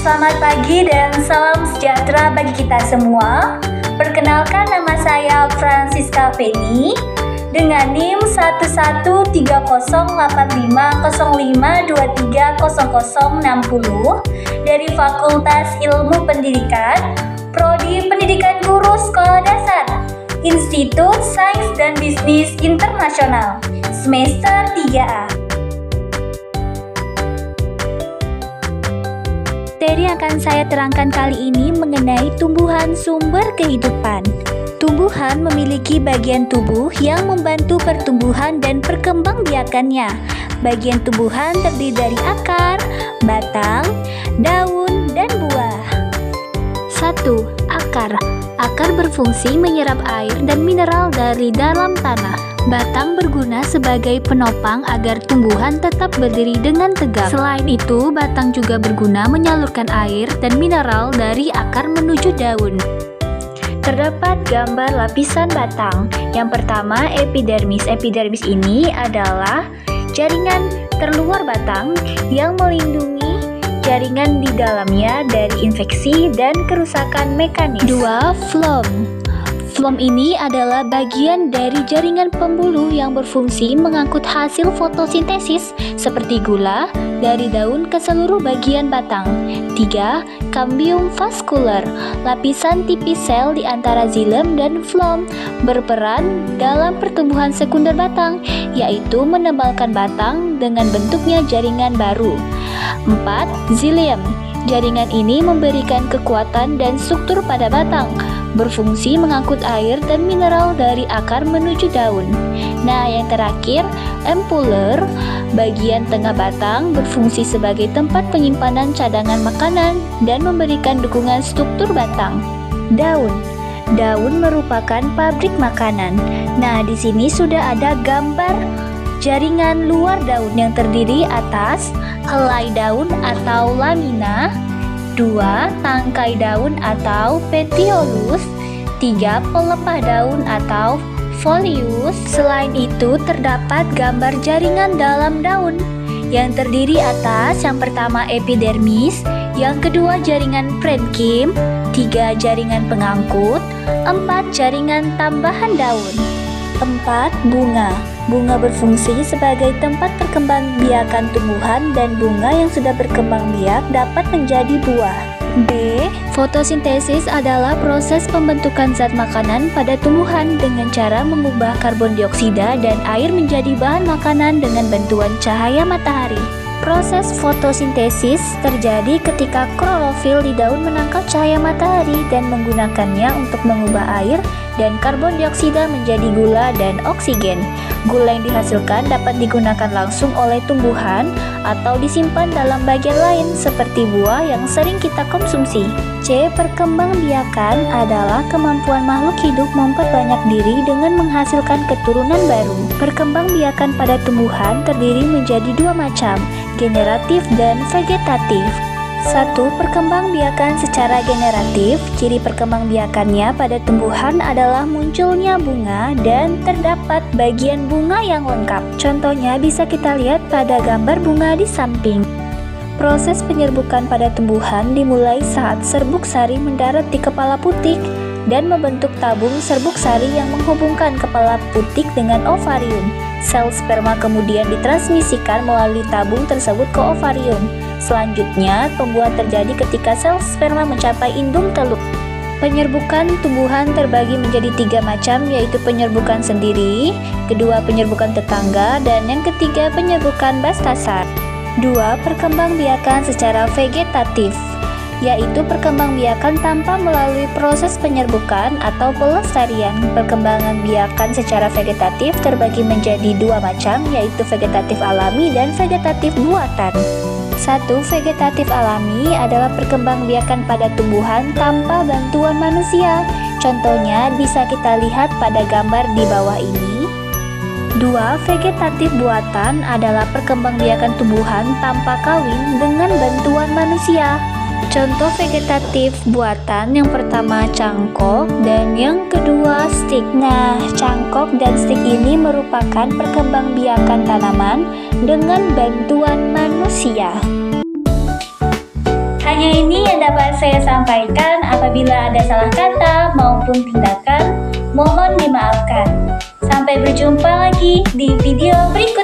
Selamat pagi dan salam sejahtera bagi kita semua. Perkenalkan, nama saya Francisca Feni dengan NIM 113850530060 dari Fakultas Ilmu Pendidikan, Prodi Pendidikan Guru Sekolah Dasar, Institut Sains dan Bisnis Internasional, semester 3A. Materi yang akan saya terangkan kali ini mengenai tumbuhan sumber kehidupan. Tumbuhan memiliki bagian tubuh yang membantu pertumbuhan dan perkembangbiakannya. Bagian tumbuhan terdiri dari akar, batang, daun, dan buah. 1. Akar. Akar berfungsi menyerap air dan mineral dari dalam tanah. Batang berguna sebagai penopang agar tumbuhan tetap berdiri dengan tegak. Selain itu, batang juga berguna menyalurkan air dan mineral dari akar menuju daun. Terdapat gambar lapisan batang. Yang pertama, epidermis. Epidermis ini adalah jaringan terluar batang yang melindungi jaringan di dalamnya dari infeksi dan kerusakan mekanis. 2. Floem. Floem ini adalah bagian dari jaringan pembuluh yang berfungsi mengangkut hasil fotosintesis seperti gula dari daun ke seluruh bagian batang. 3. Cambium vascular. Lapisan tipis sel di antara xilem dan floem berperan dalam pertumbuhan sekunder batang, yaitu menebalkan batang dengan bentuknya jaringan baru. 4. Xilium. Jaringan ini memberikan kekuatan dan struktur pada batang, berfungsi mengangkut air dan mineral dari akar menuju daun. Nah, yang terakhir, empuller, bagian tengah batang berfungsi sebagai tempat penyimpanan cadangan makanan dan memberikan dukungan struktur batang. Daun. Daun merupakan pabrik makanan. Nah, di sini sudah ada gambar jaringan luar daun yang terdiri atas helai daun atau lamina, 2. Tangkai daun atau petiolus, 3. Pelepah daun atau folius. Selain itu, terdapat gambar jaringan dalam daun yang terdiri atas yang pertama epidermis, yang kedua jaringan parenchyma, 3. Jaringan pengangkut, 4. Jaringan tambahan daun. 4. Bunga. Bunga berfungsi sebagai tempat perkembangbiakan tumbuhan dan bunga yang sudah berkembang biak dapat menjadi buah. B. Fotosintesis adalah proses pembentukan zat makanan pada tumbuhan dengan cara mengubah karbon dioksida dan air menjadi bahan makanan dengan bantuan cahaya matahari. Proses fotosintesis terjadi ketika klorofil di daun menangkap cahaya matahari dan menggunakannya untuk mengubah air dan karbon dioksida menjadi gula dan oksigen. Gula yang dihasilkan dapat digunakan langsung oleh tumbuhan atau disimpan dalam bagian lain seperti buah yang sering kita konsumsi. C. Perkembangbiakan adalah kemampuan makhluk hidup memperbanyak diri dengan menghasilkan keturunan baru. Perkembangbiakan pada tumbuhan terdiri menjadi dua macam, generatif dan vegetatif. 1. Perkembangbiakan secara generatif. Ciri perkembangbiakannya pada tumbuhan adalah munculnya bunga dan terdapat bagian bunga yang lengkap. Contohnya bisa kita lihat pada gambar bunga di samping. Proses penyerbukan pada tumbuhan dimulai saat serbuk sari mendarat di kepala putik dan membentuk tabung serbuk sari yang menghubungkan kepala putik dengan ovarium. Sel sperma kemudian ditransmisikan melalui tabung tersebut ke ovarium. Selanjutnya, tumbuhan terjadi ketika sel sperma mencapai indung telur. Penyerbukan tumbuhan terbagi menjadi 3 macam, yaitu penyerbukan sendiri, kedua penyerbukan tetangga, dan yang ketiga penyerbukan bastasar. 2. Perkembangbiakan secara vegetatif, yaitu perkembangbiakan tanpa melalui proses penyerbukan atau pelestarian. Perkembangan biakan secara vegetatif terbagi menjadi 2 macam, yaitu vegetatif alami dan vegetatif buatan. 1. Vegetatif alami adalah perkembangbiakan pada tumbuhan tanpa bantuan manusia. Contohnya bisa kita lihat pada gambar di bawah ini. 2. Vegetatif buatan adalah perkembangbiakan tumbuhan tanpa kawin dengan bantuan manusia. Contoh vegetatif buatan yang pertama cangkok dan yang kedua stik. Nah, cangkok dan stik ini merupakan perkembangbiakan tanaman dengan bantuan manusia. Hanya ini yang dapat saya sampaikan. Apabila ada salah kata maupun tindakan, mohon dimaafkan. Sampai berjumpa lagi di video berikutnya.